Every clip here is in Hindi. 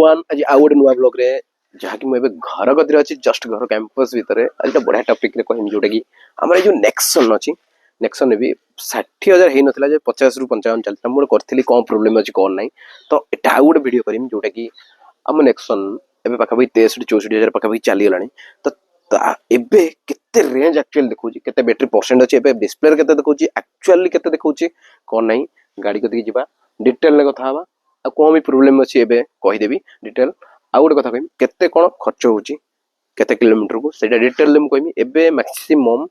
एवरीवन आज आउ गोटे नुआ ब्लॉग रे जहाँकि मुझे घर गति अच्छी जस्ट घर कैंपस भितर आज बढ़िया टॉपिक रे कहमी जोटा कि आम जो नेक्सन अच्छी नेक्सन भी 60,000 हो ना 50 ରୁ 55 चलता मुझे करी कौन प्रोब्लेम अच्छी कौन ना तो यहाँ आउ गोटे भिड करमी जोटा कि आम नेक्सन एवं पाखापाखि 63-64,000 पाखापाखि चलीगला तो एबे केते रेंज एक्चुअली देखो केते बैटरी परसेंट अच्छी एबे डिस्प्ले केते देखो एक्चुअली केते देखो कौन ना गाड़ी कति जीवा डिटेल में कथा हवा आ कौन भी प्रोब्लेम अच्छी एबे कहीदेवी डिटेल आउ गोटे कथा कहमी केते कौन खर्च होची केते किलोमीटर को सेटा डिटेल में कहमी एबे मैक्सिमम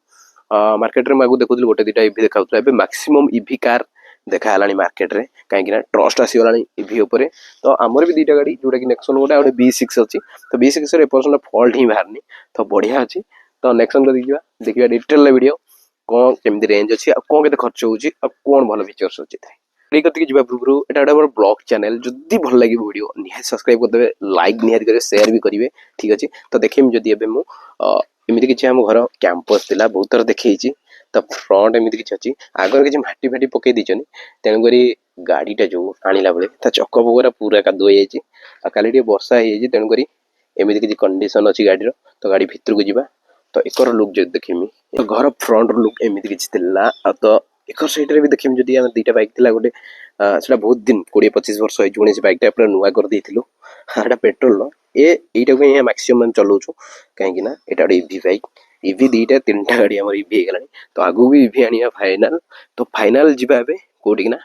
मार्केट रे मागु देखुଥିଲି गोटे दिटा ईवी देखाउतला एबे मैक्सिमम ईवी कार देखा हलानी मार्केट रे काहेकि ना ट्रस्ट आसी गलानी ईवी ऊपर तो आमर भी दीटा गाड़ी जोटा कि नेक्सन गोटे गोटे B6 अच्छी तो B6 रे पर्सेंट फॉल्ट ही बाहरनी तो बढ़िया अच्छी तो नेक्सन को देखिबा डिटेल वीडियो कौन केमती रेंज अच्छी आ कौन केते खर्च होची आ कौन भल फीचर्स अच्छी थाए कति जीवा पूर्व एटा गोटे ब्लॉग चैनल जदि भल लगे वीडियो निहाय सब्सक्राइब करदे लाइक निहाय करे शेयर भी करेंगे ठीक अच्छे तो देखिए जदि एबे मु एमती किसी आम घर कैंपस थिला बहुत थर देखी तो फ्रंट एमती किसी अच्छी आगर किसी माटी फाटी पकई देछन तेणुक गाड़ीटा जो आनिला बेले ता चक पगरा पूरा कादु हो जाए काली वर्षा हो तेणुक एमती किसी कंडीशन अच्छी गाड़ी तो गाड़ी भितर को जीवा तो एकर लुक जो देखीमी तो घर फ्रंट लुक एमती किसी तो एकर साइड रे भी देखिम जदि हम दीटा बाइक थिला गोटे सेटा बहुत दिन 20-25 वर्ष होई जोने से बाइकटा पूरा नुआ कर देथिलु एटा पेट्रोल एटा को यहाँ मैक्सिमम चलाउछु काहेकि ना एटा गोटे ईवी बाइक ईवी दीटा तीनटा गाड़ी हमर ईवी हेगलानी तो आगु भी ईवी आनिया फाइनल जीवा एबे कोठी ना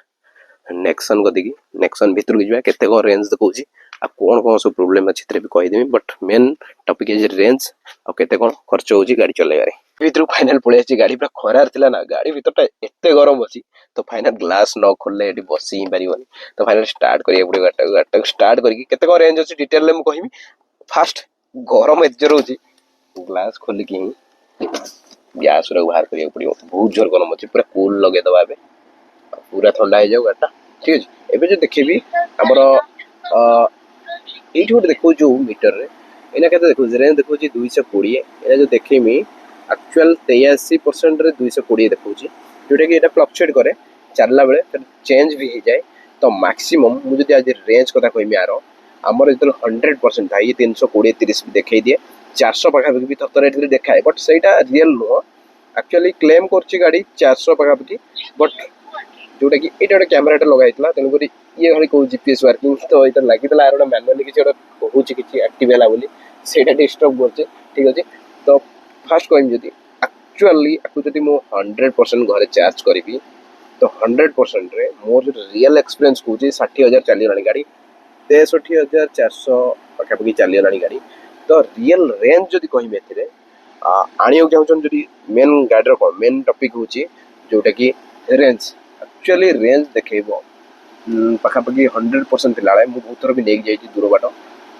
नेक्सन गदिकी नेक्सन भितर को जीवा केते को रेंज देखौची आ कौन कौन सब प्रोब्लेम अच्छी भी कहीदेमी but main topic is range और केते कौन खर्च होची गाड़ी चलाइबारे भितर फाइनल पळे आछि गाड़ी पूरा खरार थिला ना गाड़ी भितरटा एते गरम अछि तो फाइनल ग्लास न खोलले एटी बसी ही पारिबनी तो फाइनल स्टार्ट करिया पड़े गाटा स्टार्ट करके केते को रेंज अछि डिटेल ले म कहिमी फास्ट गरम एत जोर होछि ग्लास खोल के गैस रे बाहर करिया पड़ियो बहुत जोर गरम अछि पूरा कूल लगे दबा एबे पूरा ठंडा हो जाऊ गाटा ठीक अछि एबे जो देखिबी हमर एठी गोटे देखो जो मीटर रे एना केते देखो रेंज देखो 220 एना जो देखिमी एक्चुअल 83% रे 220 देखो जोटा कि एटा फ्लक्चुएट करे चलला बेले फिर चेंज भी हो जाए तो मैक्सिमम मु जदि आज रेंज कथा कहमी यार हमर जतल 100% था ये 320-30 भी देखाई दिए 400 पाखापाखि भी थर एठी देखाए बट सेटा रियल नो एक्चुअली क्लेम करछि गाड़ी 400 पाखापाखि बट जोटा कि एटा गोटे कैमराटा लगाइतला तेणुक ये घड़ी कहूँ जीपीएस वर्किंग तो ये लगी आर मैनुअली किसी गोटे कहूँ कि एक्टिव है बोली से डिस्टर्ब करछे ठीक अच्छे तो फास्ट कहमी जदि एक्चुअली आपको जदि मु 100% घरे चार्ज करी तो 100% रे मोर जो रियल एक्सपीरियंस कहूँ 60,000 चलीगलानी गाड़ी 63,400 पाखापाखि चलीगलानी गाड़ी तो रियल रेंज जदि कहमी ए आनियो चाहूँ जदि मेन गाड़ी कौन मेन टॉपिक हूँ जोटा कि रेंज एक्चुअली रेंज देखो पाखापाखि 100% थिला मु बहुत थर भी लेक जाई दूर बाट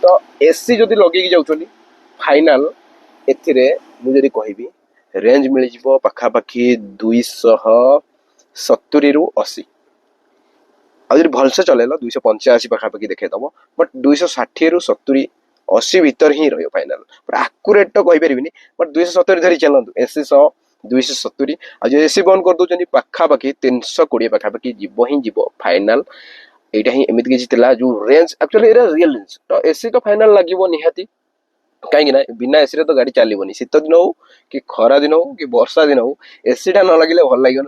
तो एसी जदि लगे जाउछनी फाइनल एथिरे मु जदि कहबी रेंज मिल जिवो पाखापाखि 270 रु 80 आ जदि भलसे चलेला 285 पाखापाखि देखे दबो बट 260 रु 70 80 भीतर ही रहियो फाइनल पर एक्यूरेट तो कहि परिबिनी बट 270 धरि चलंतु एसी 100 270 आ जो एसी बंद कर दोचनी पाखापाखि 320 पाखापाखि जीवो ही जीवो फाइनल एटा ही एमित किछि थिला जो range actually era real range तो एसी तो फाइनल लागिवो निहाती कहीं ना बिना एसी रे तो गाड़ी चलबनी शीत दिन हो कि खरा दिन हो कि वर्षा दिन हो एसी टा न लगे भल लगे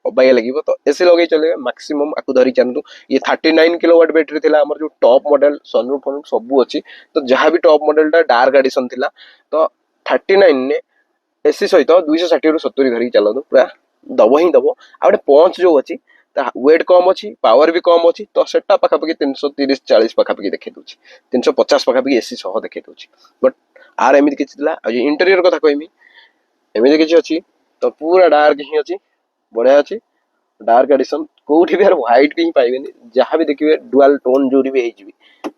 अबाया लगे तो एसी लगे चले मैक्सिमम आपको धरी चलतु ये 39 किलोवाट बैटरी थिला हमर जो टॉप मॉडल सनरूफ फनरूफ सब अच्छी तो जहाँ भी टॉप मॉडल टा डार्क एडिशन थिला तो 39 ने एसी सहित 260 रु 70 धरी चलतु पूरा दब ही दब आ गोटे पंच जो अच्छी वेट कम अच्छी पावर भी कम अच्छी तो सेटा पाखापाखि 330-40 पाखापाखि देखे दूची 350 पाखापाखि एसी सह देखे दूची बट आर एमती किसी इंटेरियर कथा कहमी एमती किसी अच्छी तो पूरा डार्क ही अच्छी बढ़िया अच्छी डार्क एडिशन कोठी भी यार व्हाइट ही पाइबेनी जहाँ भी देखिए डुअल टोन जोरी भी होइजिबी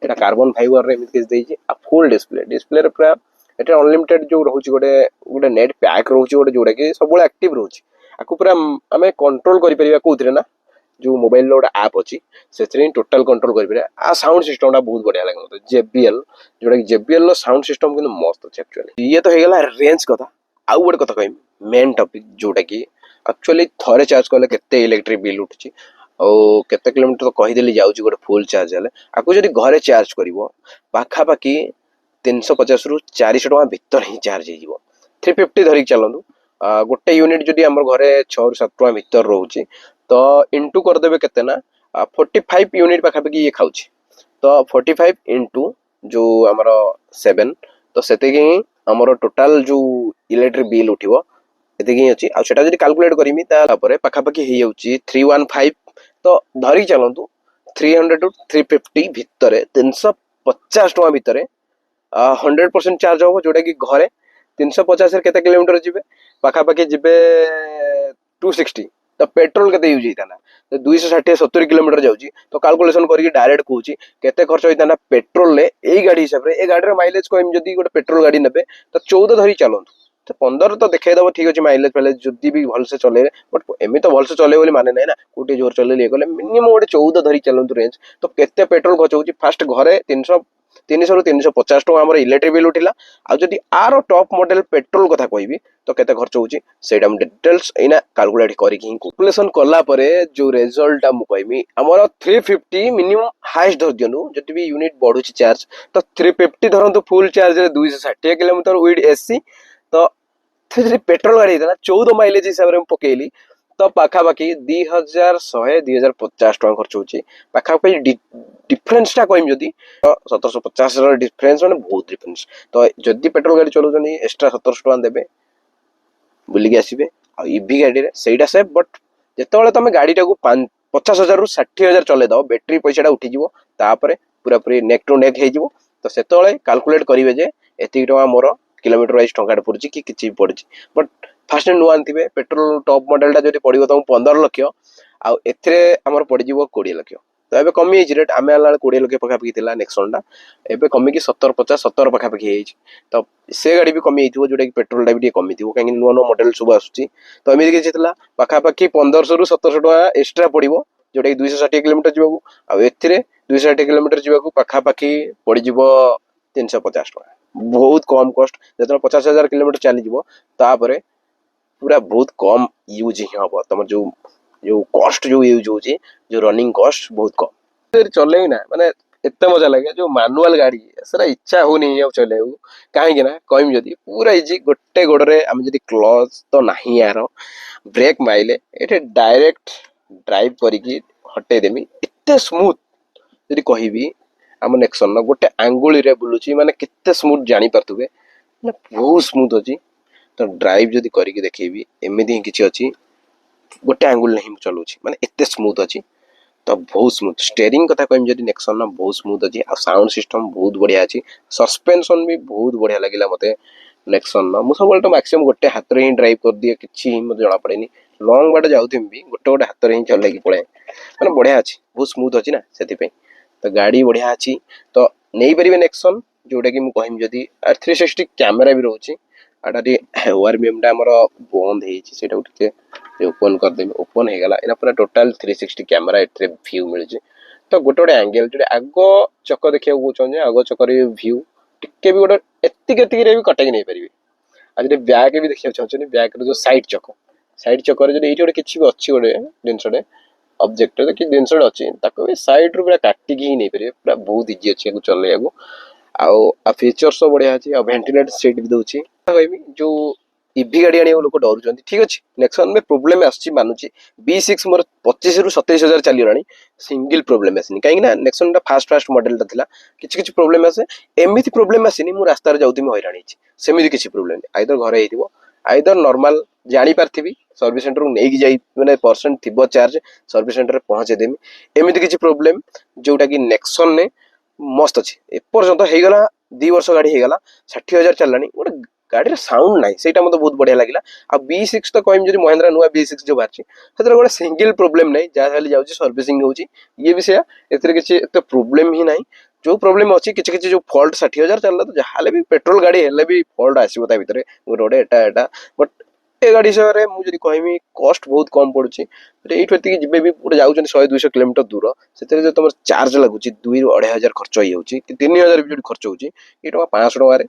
एटा कार्बन फाइबर रे एमती किसी देइछि आ फुल डिस्प्ले रे पूरा एटा अनलिमिटेड जो रहउछि गोटे नेट पैक रहउछि गोटे जोडा कि सब बळे एक्टिव रहउछि आकु पूरा हमें कंट्रोल करि परिबा कोउथरे ना जो मोबाइल रो ऐप अच्छी से टोटल कंट्रोल कर आ साउंड सिस्टम टा बहुत बढ़िया लगे मतलब JBL जोटा कि JBL रो साउंड सिस्टम किंतु मस्त अच्छे एक्चुअली ये तो हेगला रेंज कथा आउ गोटे कथा कहमी मेन टॉपिक जोटा कि एक्चुअली थरे चार्ज कले केते इलेक्ट्रिक बिल उठुची ଆଉ କେତେ କିଲୋମିଟର ତ କହିଦେଲି ଯାଉଛି ଗୋଟେ ଫୁଲ୍ ଚାର୍ଜ ହେଲେ। ଆକୁ ଯଦି ଘରେ ଚାର୍ଜ କରିବ ପାଖାପାଖି 350 ରୁ 400 ଟଙ୍କା ଭିତରେ ହିଁ ଚାର୍ଜ ହେଇଯିବ। 350 ଧରିକି ଚାଲନ୍ତୁ। ଗୋଟେ ୟୁନିଟ୍ ଯଦି ଆମର ଘରେ 6 ରୁ 7 ଟଙ୍କା ଭିତରେ ରହୁଛି ତ ଇଣ୍ଟୁ କରିଦେବେ କେତେ ନା 45 ୟୁନିଟ୍ ପାଖାପାଖି ଇଏ ଖାଉଛି। ତ 45 ଇଣ୍ଟୁ ଯୋଉ ଆମର 7 ତ ସେତିକି ହିଁ ଆମର ଟୋଟାଲ ଯୋଉ ଇଲେକ୍ଟ୍ରିକ ବିଲ୍ ଉଠିବ ଏତିକି ହିଁ ଅଛି। ଆଉ ସେଟା ଯଦି କାଲକୁଲେଟ୍ କରିବି ତାପରେ ପାଖାପାଖି ହେଇଯାଉଛି 315। ତ ଧରିକି ଚାଲନ୍ତୁ 300 ଟୁ 350 ଭିତରେ 350 ଟଙ୍କା ଭିତରେ 100% ଚାର୍ଜ ହବ, ଯୋଉଟା କି ଘରେ 350 ରେ କେତେ କିଲୋମିଟର ଯିବେ ପାଖାପାଖି ଯିବେ 260। ତ ପେଟ୍ରୋଲ କେତେ ୟୁଜ ହେଇଥାନ୍ତା 260-70 କିଲୋମିଟର ଯାଉଛି। ତ କାଲକୁଲେସନ କରିକି ଡାଇରେକ୍ଟ କହୁଛି କେତେ ଖର୍ଚ୍ଚ ହେଇଥାନ୍ତା ପେଟ୍ରୋଲରେ ଏଇ ଗାଡି ହିସାବରେ। ଏ ଗାଡିର ମାଇଲେଜ କହିବି ଯଦି ଗୋଟେ ପେଟ୍ରୋଲ ଗାଡି ନେବେ ତ 14 ଧରି ଚାଲନ୍ତୁ। ତ 15 ତ ଦେଖେଇଦବ ଠିକ ଅଛି ମାଇଲେଜ ଫାଇଲେଜ ଯଦି ବି ଭଲସେ ଚଲେଇବେ, ବଟ ଏମିତି ତ ଭଲସେ ଚଲେଇବେ ବୋଲି ମାନେ ନାହିଁ ନା, କୋଉଠି ଜୋର ଚଲେଇଲେ ଇଏ କଲେ ମିନିମମ୍ ଗୋଟେ 14 ଧରି ଚାଲନ୍ତୁ ରେଞ୍ଜ। ତ କେତେ ପେଟ୍ରୋଲ ଖର୍ଚ୍ଚ ହଉଛି ଫାଷ୍ଟ ଘରେ 300 ରୁ 350 ଟଙ୍କା ଆମର ଇଲେକ୍ଟ୍ରିକ ବିଲ୍ ଉଠିଲା। ଆଉ ଯଦି ଆର ଟପ୍ ମଡେଲ ପେଟ୍ରୋଲ କଥା କହିବି ତ କେତେ ଖର୍ଚ୍ଚ ହଉଛି ସେଇଟା ମୁଁ ଡିଟେଲ୍ସ ଏଇନା କାଲକୁଲେଟ କରିକି ହିଁ କାଲକୁଲେସନ କଲା ପରେ ଯୋଉ ରେଜଲ୍ଟଟା ମୁଁ କହିବି ଆମର 350 ମିନିମମ୍ ହାଇଏଷ୍ଟ ଧରି ଦିଅନ୍ତୁ। ଯଦି ବି ୟୁନିଟ୍ ବଢୁଛି ଚାର୍ଜ ତ 350 ଧରନ୍ତୁ ଫୁଲ ଚାର୍ଜରେ 260 କିଲୋମିଟର ୱିଥ୍ ଏସି। ତ ଯଦି ପେଟ୍ରୋଲ ଗାଡି ହେଇଥିଲା 14 ମାଇଲେଜ ହିସାବରେ ମୁଁ ପକେଇଲି ତ ପାଖାପାଖି 2150 ଟଙ୍କା ଖର୍ଚ୍ଚ ହଉଛି। ପାଖାପାଖି ଡିଫରେନ୍ସ ଟା କହିବି ଯଦି 1750 ଡିଫରେନ୍ସ ମାନେ ବହୁତ ଡିଫରେନ୍ସ। ତ ଯଦି ପେଟ୍ରୋଲ ଗାଡି ଚଲାଉଛନ୍ତି ଏକ୍ସଟ୍ରା 1700 ଟଙ୍କା ଦେବେ ବୁଲିକି ଆସିବେ। ଆଉ ଇଭି ଗାଡିରେ ସେଇଟା ସେଫ୍, ବଟ୍ ଯେତେବେଳେ ତମେ ଗାଡିଟାକୁ 50,000 ରୁ 60,000 ଚଲେଇଦବ ବ୍ୟାଟେରୀ ପଇସାଟା ଉଠିଯିବ, ତାପରେ ପୁରାପୁରି ନେକ୍ ଟୁ ନେକ୍ ହେଇଯିବ। ତ ସେତେବେଳେ କାଲକୁଲେଟ କରିବେ ଯେ ଏତିକି ଟଙ୍କା ମୋର କିଲୋମିଟର ୱାଇଜ ଟଙ୍କାଟେ ପଡୁଛି କି କିଛି ବି ପଡୁଛି। ବଟ୍ ଫାଷ୍ଟ ନୂଆ ଆଣିଥିବେ ପେଟ୍ରୋଲ ଟପ୍ ମଡେଲଟା ଯଦି ପଡିବ ତମକୁ 15 ଲକ୍ଷ, ଆଉ ଏଥିରେ ଆମର ପଡିଯିବ 20 ଲକ୍ଷ। ତ ଏବେ କମିଯାଇଛି ରେଟ୍। ଆମେ ଆଣିଲା ବେଳେ 20 ଲକ୍ଷ ପାଖାପାଖି ଥିଲା ନେକ୍ସନଟା, ଏବେ କମିକି 70 ପାଖାପାଖି ହେଇଯାଇଛି। ତ ସେ ଗାଡି ବି କମିଯାଇଥିବ ଯୋଉଟା କି ପେଟ୍ରୋଲଟା ବି ଟିକେ କମିଥିବ, କାହିଁକି ନୂଆ ନୂଆ ମଡେଲ ସବୁ ଆସୁଛି। ତ ଏମିତି କିଛି ଥିଲା ପାଖାପାଖି 1500 ରୁ 1700 ଟଙ୍କା ଏକ୍ସଟ୍ରା ପଡିବ, ଯୋଉଟା କି 260 କିଲୋମିଟର ଯିବାକୁ। ଆଉ ଏଥିରେ 260 କିଲୋମିଟର ଯିବାକୁ ପାଖାପାଖି ପଡିଯିବ 350 ଟଙ୍କା। ବହୁତ କମ କଷ୍ଟ। ଯେତେବେଳେ 50,000 କିଲୋମିଟର ଚାଲିଯିବ ତାପରେ ପୁରା ବହୁତ କମ ୟୁଜ ହିଁ ହବ। ତମର ଯୋଉ ଯୋଉ କଷ୍ଟ ଯୋଉ ୟୁଜ ହଉଛି, ଯୋଉ ରନିଂ କଷ୍ଟ ବହୁତ କମ। ଚଲେଇ ନା ମାନେ ଏତେ ମଜା ଲାଗେ। ଯୋଉ ମାନୁଆଲ ଗାଡି ସେଟା ଇଚ୍ଛା ହଉନି ଆଉ ଚଲେଇବାକୁ। କାହିଁକି ନା କହିବି ଯଦି ପୁରା ଇଜି, ଗୋଟେ ଗୋଡରେ ଆମେ ଯଦି କ୍ଲଚ ତ ନାହିଁ ୟାର, ବ୍ରେକ୍ ମାଇଲେ ଏଠି ଡାଇରେକ୍ଟ ଡ୍ରାଇଭ କରିକି ହଟେଇଦେମି ଏତେ ସ୍ମୁଥ। ଯଦି କହିବି ଆମ ନେକ୍ସନ ଗୋଟେ ଆଙ୍ଗୁଳିରେ ବୁଲୁଛି ମାନେ କେତେ ସ୍ମୁଥ ଜାଣିପାରୁଥିବେ, ମାନେ ବହୁତ ସ୍ମୁଥ ଅଛି। ତ ଡ୍ରାଇଭ ଯଦି କରିକି ଦେଖେଇବି ଏମିତି ହିଁ କିଛି ଅଛି, ଗୋଟେ ଆଙ୍ଗୁଳି ହିଁ ମୁଁ ଚଲଉଛି ମାନେ ଏତେ ସ୍ମୁଥ ଅଛି। ତ ବହୁତ ସ୍ମୁଥ। ଷ୍ଟେରିଂ କଥା କହିବି ଯଦି ନେକ୍ସନ ବହୁତ ସ୍ମୁଥ ଅଛି। ଆଉ ସାଉଣ୍ଡ ସିଷ୍ଟମ ବହୁତ ବଢିଆ ଅଛି। ସସ୍ପେନସନ ବି ବହୁତ ବଢିଆ ଲାଗିଲା ମତେ ନେକ୍ସନ। ମୁଁ ସବୁବେଳେ ତ ମାକ୍ସିମମ୍ ଗୋଟେ ହାତରେ ହିଁ ଡ୍ରାଇଭ କରିଦିଏ, କିଛି ହିଁ ମତେ ଜଣା ପଡେନି। ଲଙ୍ଗ ବାଟ ଯାଉଥିବି ବି ଗୋଟେ ଗୋଟେ ହାତରେ ହିଁ ଚଲେଇକି ପଳାଏ, ମାନେ ବଢିଆ ଅଛି, ବହୁତ ସ୍ମୁଥ ଅଛି ନା ସେଥିପାଇଁ। ତ ଗାଡି ବଢିଆ ଅଛି। ତ ନେଇପାରିବେ ନେକ୍ସନ, ଯୋଉଟା କି ମୁଁ କହିବି ଯଦି 360 କ୍ୟାମେରା ବି ରହୁଛି। ଆଟା ଟିକେ ORBM ଟା ଆମର ବନ୍ଦ ହେଇଛି, ସେଇଟାକୁ ଟିକେ ଓପନ କରିଦେବି। ଓପନ ହେଇଗଲା, ଏଇଟା ପୁରା ଟୋଟାଲ 360 କ୍ୟାମେରା ଏଥିରେ ଭ୍ୟୁ ମିଳୁଛି। ତ ଗୋଟେ ଗୋଟେ ଆଙ୍ଗେଲ ଯୋଉଟା ଆଗ ଚକ ଦେଖିବାକୁ କହୁଛନ୍ତି, ଆଗ ଚକରେ ଭ୍ୟୁ ଟିକେ ବି ଗୋଟେ ଏତିକି ଏତିକିରେ ବି କଟେଇକି ନେଇପାରିବେ। ଆଉ ଯଦି ବ୍ୟାଗ ବି ଦେଖିବାକୁ ଚାହୁଁଛନ୍ତି, ବ୍ୟାଗର ଯୋଉ ସାଇଡ ଚକରେ ଯଦି ଏଇଠି ଗୋଟେ କିଛି ବି ଅଛି ଗୋଟେ ଜିନିଷଟେ ଅବଜେକ୍ଟ କି ଜିନିଷଟେ ଅଛି, ତାକୁ ବି ସାଇଡ ରୁ ପୁରା କାଟିକି ହିଁ ନେଇପାରିବେ। ପୁରା ବହୁତ ଇଜି ଅଛି ୟାକୁ ଚଲେଇବାକୁ। ଆଉ ଫିଚର୍ସ ସବୁ ବଢିଆ ଅଛି। ଆଉ ଭେଣ୍ଟିଲେଟର ସିଟ୍ ବି ଦଉଛି। କହିବି ଯୋଉ ଇଭି ଗାଡି ଆଣିବାକୁ ଲୋକ ଡରୁଛନ୍ତି, ଠିକ ଅଛି ନେକ୍ସନରେ ପ୍ରୋବ୍ଲେମ ଆସୁଛି ମାନୁଛି। B6 ମୋର 25 ରୁ 27,000 ଚାଲିଗଲାଣି, ସିଙ୍ଗଲ ପ୍ରୋବ୍ଲେମ ଆସିନି। କାହିଁକି ନା ନେକ୍ସନଟା ଫାଷ୍ଟ ମଡେଲଟା ଥିଲା, କିଛି କିଛି ପ୍ରୋବ୍ଲେମ ଆସେ। ଏମିତି ପ୍ରୋବ୍ଲେମ ଆସିନି ମୁଁ ରାସ୍ତାରେ ଯାଉଥିବି ହଇରାଣ ହେଇଛି, ସେମିତି କିଛି ପ୍ରୋବ୍ଲେମ ନାହିଁ। ଆଇଦର ଘରେ ହେଇଥିବ, ଆଇଦର ନର୍ମାଲ ଜାଣିପାରିଥିବି, ସର୍ଭିସ ସେଣ୍ଟରକୁ ନେଇକି ଯାଇ ମାନେ ପରସେଣ୍ଟ ଥିବ ଚାର୍ଜ, ସର୍ଭିସ ସେଣ୍ଟରରେ ପହଞ୍ଚେଇଦେମି। ଏମିତି କିଛି ପ୍ରୋବ୍ଲେମ ଯୋଉଟା କି ନେକ୍ସନରେ ମସ୍ତ ଅଛି। ଏପର୍ଯ୍ୟନ୍ତ ହେଇଗଲା 2 ବର୍ଷ ଗାଡି ହେଇଗଲା, 60,000 ଚାଲିଲାଣି, ଗୋଟେ ଗାଡିର ସାଉଣ୍ଡ ନାହିଁ, ସେଇଟା ମତେ ବହୁତ ବଢିଆ ଲାଗିଲା। ଆଉ B6 ତ କହିବି ଯଦି ମହେନ୍ଦ୍ରା ନୂଆ B6 ଯୋଉ ବାହାରିଛି, ସେଥିରେ ଗୋଟେ ସିଙ୍ଗଲ ପ୍ରୋବ୍ଲେମ ନାହିଁ, ଯାହା ଖାଲି ଯାଉଛି ସର୍ଭିସିଂ ହଉଛି। ଇଏ ବି ସେୟା, ଏଥିରେ କିଛି ଏତେ ପ୍ରୋବ୍ଲେମ ହିଁ ନାହିଁ। ଯୋଉ ପ୍ରୋବ୍ଲେମ ଅଛି କିଛି କିଛି ଯୋଉ ଫଲ୍ଟ 60,000 ଚାଲିଲା, ତ ଯାହାହେଲେ ବି ପେଟ୍ରୋଲ ଗାଡି ହେଲେ ବି ଫଲ୍ଟ ଆସିବ ତା ଭିତରେ ଗୋଟେ ଗୋଟେ ଏଟା। ବଟ୍ ଏ ଗାଡି ହିସାବରେ ମୁଁ ଯଦି କହିବି କଷ୍ଟ ବହୁତ କମ ପଡୁଛି। ଏଇଠୁ ଏତିକି ଯିବେ ବି ଗୋଟେ ଯାଉଛନ୍ତି 100-200 କିଲୋମିଟର ଦୂର, ସେଥିରେ ଯଦି ତମର ଚାର୍ଜ ଲାଗୁଛି 2,000 ରୁ 2,500 ଖର୍ଚ୍ଚ ହେଇଯାଉଛି, କି 3,000 ବି ଯଦି ଖର୍ଚ୍ଚ ହଉଛି, ଏଇ ଟଙ୍କା 500 ଟଙ୍କାରେ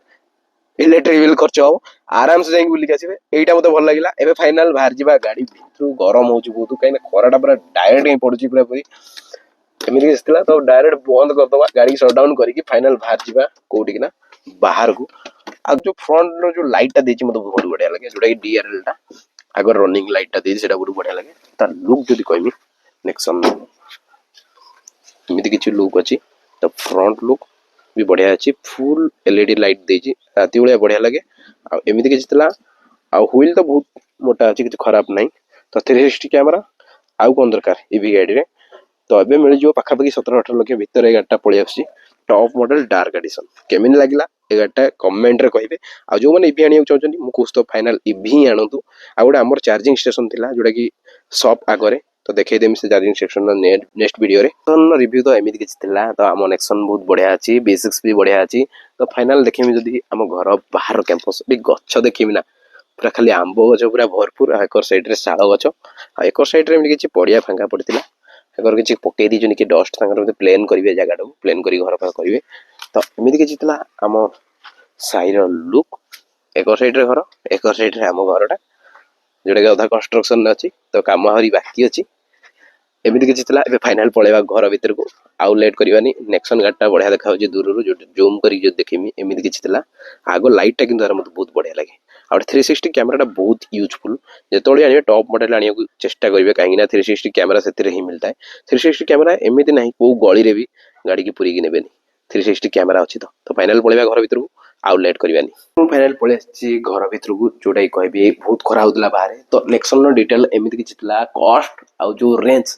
इलेक्ट्रिक बिल खर्च हम आराम से जाइए बुलिक आसवे यहीटा मत भल लगे एवं फाइनाल बाहर जा गाड़ी भितर गरम हो बहुत कहीं खराटा पूरा डायरेक्ट ही पड़ुची पूरा पूरी एमती किसी तो डायरेक्ट बंद करदे गाड़ी सटडाउन करके फाइनाल बाहर जा कौटी ना बाहर को आ जो फ्रंट जो लाइटा देती मतलब बहुत बढ़िया लगे जोटा कि डीआरएल टा आगे रनिंग लाइटा देती सेटा बहुत बढ़िया लगे तार लुक जदी कहमी नेक्सन एमती किसी लुक अच्छी तो फ्रंट लुक भी बढ़िया अच्छी फुल एलईडी लाइट देती राति भाया बढ़िया लगे आमती किसी व्हील तो बहुत मोटा अच्छी किसी खराब ना तो 360 कैमेरा आउ कौन दरकार ईवी गाड़ी तो ए मिल जाव पाखापाखि 17-18 लक्ष भितर गाड़ीटा पलि आस टॉप मॉडल डार्क एडिशन केमिन लगिला ए गाड़ीटा कमेंट रे कहिबे आ जो माने ईवी आनिया चाहछन्ती मु कोस तो फाइनल ईवी ही आणंतु आ गोटे हमर चार्जिंग स्टेशन थिला जोटा कि शॉप आगरे तो देखै देम से चार्जिंग स्टेशन नेक्स्ट वीडियो रे तो रिव्यू तो एमिति किछ थिला तो हम नेक्सन बहुत बढ़िया अछि बेसिक्स भी बढ़िया अछि तो फाइनल देखिमी जदी हम घर बाहर कैंपस भी गच्छ देखिमी ना पूरा खाली आंबो गछ पूरा भरपूर एकर साइड रे शाल गछ आ एकर साइड रे किछि पड़िया फांका पड़तिला एकर किछि पके दी जनी कि डस्ट तांकर प्लेन करिवे जगह प्लेन करी घर पर करिवे तो एमिति किछि थिला हम साइड लुक एकर साइड रे घर एकर साइड रे हम घरटा जोटा कि अधा कंस्ट्रक्शन अच्छी तो कम आहरी बाकी अच्छी एमती किसी फाइनाल पलैया घर भीतर को आउ लेट करवानी नेक्सन गाड़ीटा बढ़िया देखा दूर जूम कर देखमी एमती किसी आग लाइटा कि मत बहुत बढ़िया लगे आ 360 कैमेराटा बहुत यूजफुल जो आने टॉप मॉडल आने चेष्टा करेंगे कहीं 360 कैमेरा से ही मिलता है 360 कैमेरा एमती ना कौ गली भी गाड़ी की पूरी ने 360 कैमेरा अच्छी तो फाइनाल पलैया घर भीतर को आउ लेट करवानी फाइनाल पलि घर भीतर को जोटा कहबी बहुत खरा होता बाहर तो नेक्सन डिटेल एमती किसी कस्ट आउ जो रेंज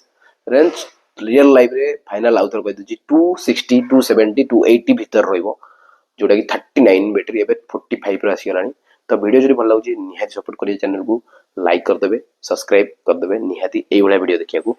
रियल लाइफ रे फाइनल आउ थर कह दूची 260 270 280 भीतर रहिबो जोटा कि 39 बैटरी एबे 45 रे आसी गलानी तो वीडियो जदी भल लागुची निहाती सपोर्ट करिए चैनल को लाइक कर देबे सब्सक्राइब कर देबे निहाती एई वाला वीडियो देखिया को